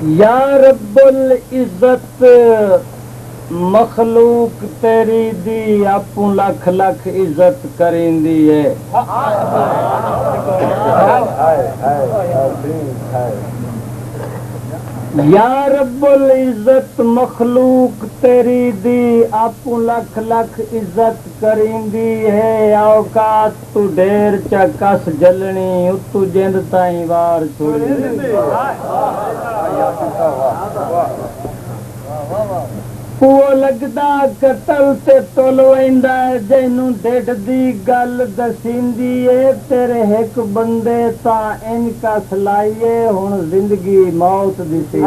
یا رب العزت مخلوق تیری دی اپوں لکھ لکھ عزت کریندی ہے یا رب العزت مخلوق تیری دی اپوں لکھ لکھ عزت کریندی ہے اوقات تو ڈیر چکس جلنی اتو جند تائیں وار چھوڑی وہ لگدا قتل تے تول ویندا جینوں ڈڈ دی گل دسیندی اے تیرے ایک بندے تا ان کا سلائیے ہن زندگی موت دی سی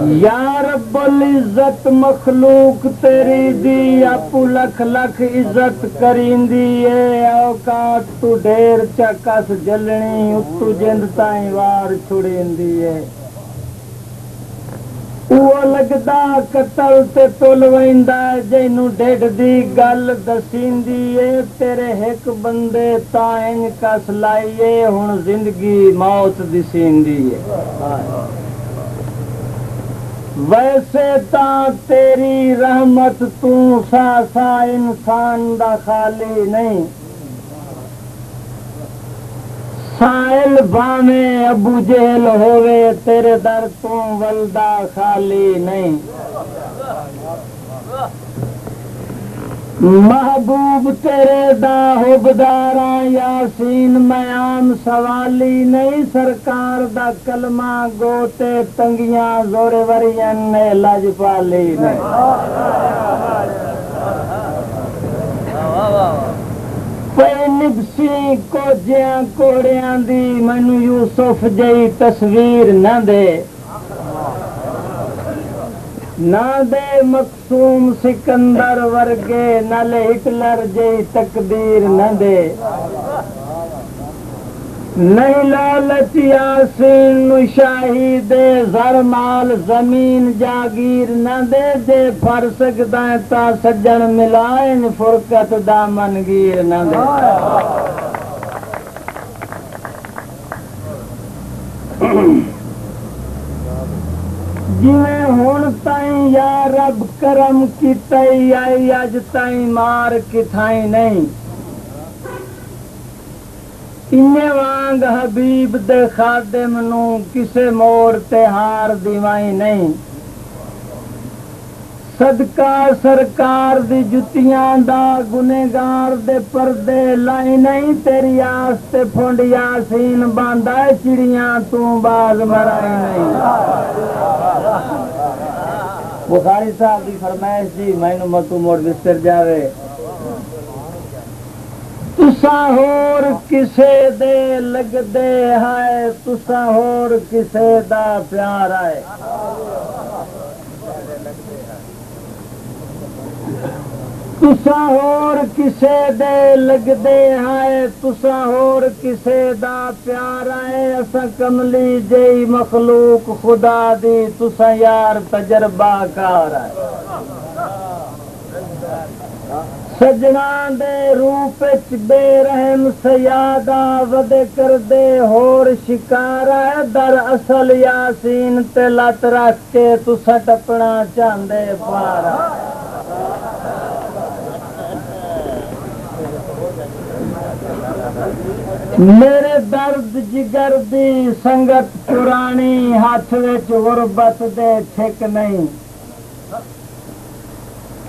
یا رب العزت مخلوق تیری دی اپو لکھ لکھ عزت کریندی اے اوقات تو ڈیر چکس جلنی اتو جند تائیں وار چھڑیندی اے وہ لگدا قتل تے تول ویندا جینوں ڈڈ دی گل دسیندی اے تیرے ایک بندے تا ان کس لائیے ہن زندگی موت دسیندی اے ویسے تا تیری رحمت تو سا انسان دا خالی نہیں سائل باویں ابو جہل ہووے تیرے در تو ولدا خالی نہیں محبوب تیرے دا حبداراں یاسین میں عام سوالی نہیں سرکار دا کلمہ گوتے تنگیاں زور ورین نے لج پالی نہیں پہ نبسی کو جیاں کوڑیاں دی مینوں یوسف جئی تصویر نہ دے نہ دے مقصوم سکندر ورگے نل ہٹلر جئی تقدیر نہ دے نہیں لالچ یاسین نو شاہی دے زر مال زمین جاگیر نہ دے جے پھر سکدا ہے تا سجن ملائن فرقت دامن گیر نہ دے جویں ہن تائیں یا رب کرم کیتئی آئی اج تائیں مار کتھائیں نہیں انہیں وانگ حبیب دے خادم نو کسے موڑ تے ہار دیوائیں نہیں صدقہ سرکار دی جتیاں دا گنہگار دے پردے لائی نہیں تیری آس تے پھنڈ یاسین باندھا چڑیاں تو باز مرائی نہیں بخاری صاحب دی فرمائش جی مینوں متو موڑ بستر جاوے تسا ہور کسے دے لگ دے ہائے تسا ہور کسے دا پیار آئے تسا ہور کسے دے لگ دے ہائے تسا ہور کسے دا پیار آئے اسا کملی جئی مخلوق خدا دی تسا یار تجربہ کار آئے سجنا دے روپ بے رحم سیادہ ودے کر دے ہور شکار ہے در اصل یاسین تے لت رکھ کے تسا ٹپنا چاندے پارا میرے درد جگر دی سنگت پرانی ہاتھ وچ غربت دے چھک نہیں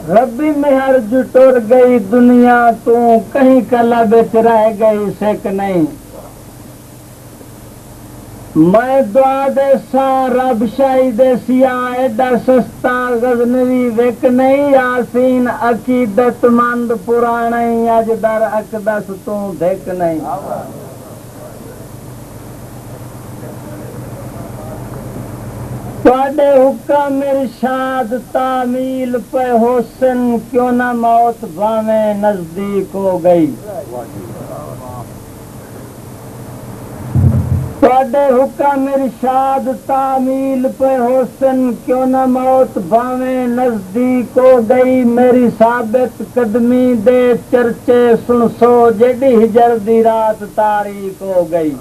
ربی مہر جو ٹر گئی دنیا تو کہیں کلا بچ رہ گئی سک نہیں میں دعا دے سا رب شاہی دے سیاہ ایڈا سستا غزنوی وک نہیں یاسین عقیدت مند پرانی اج در اقدس تو دھک نہیں تواڈے حکم ارشاد تعمیل پہ حسن کیوں نہ موت بھاویں نزدیک ہو گئی تواڈے حکم ارشاد تعمیل پہ حسن کیوں نہ موت بھاویں نزدیک ہو گئی میری ثابت قدمی دے چرچے سن سو جیڑی ہجر دی رات تاریک ہو گئی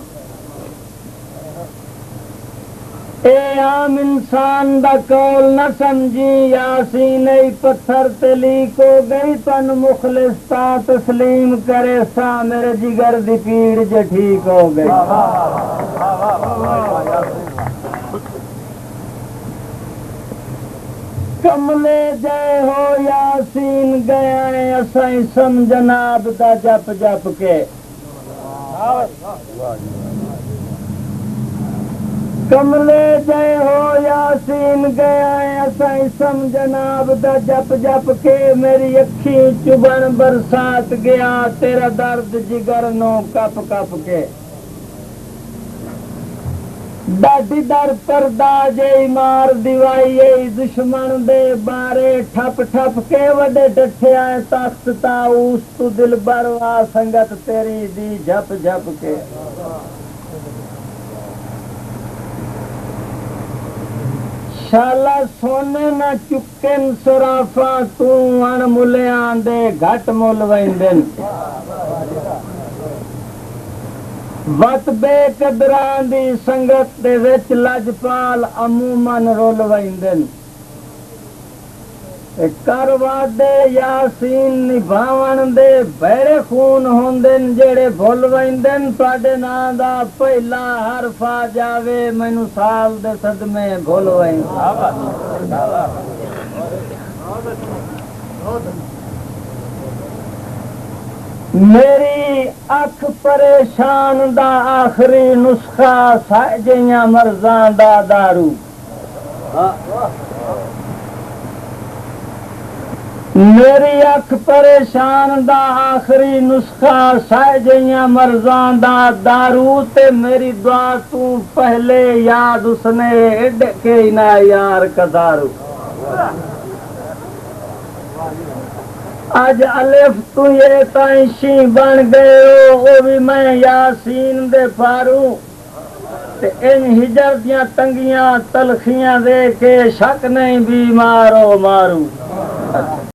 اے عام انسان دا قول نہ سمجھی یاسین ای پتھر تے لیک ہو گئی تن مخلص تا تسلیم کرے سا میرے جگر دی پیڑ جے ٹھیک ہو گئی کملے جے ہو یاسین گیا ہے اسائیں سم جناب دا جپ جپ کے کملے جے ہو یاسین گیا ہے اسائیں سم جناب دا جپ جپ کے میری اکھی چبن برسات گیا تیرا درد جگر نو کپ کپ کے ڈاڈی در پردہ جے مار دیوائی دشمن دے بارے ٹھپ ٹھپ کے وڈے ڈٹھے آئے تخت تا اس تو دل بروا سنگت تیری دی جھپ جھپ کے شالا سونے نہ چکن سرافا تو ان ملیاں دے گھٹ مل ویندن وت بے قدران دی سنگت دے وچ لجپال عموماً رول ویندن کر وعدے یاسین نبھاون دے بھڑے خون ہوندن جڑے بھول ویندن تواڈے ناں دا پہلا حرف آ جاوے مینوں سال دے صدمے بھول ویندن میری اکھ پریشان دا آخری نسخہ ساجیاں مرزاں دا دارو میری اکھ پریشان دا آخری نسخہ ساجیاں مرزاں دا دارو تے میری دعا تو پہلے یاد اس نے اڈ کے نہ یار کدارو آج الف تو یہ تائشی بن گئے ہو بھی میں یاسین دے پاروں تے ان ہجر دیاں تنگیاں تلخیاں دے کے شک نہیں بھی مارو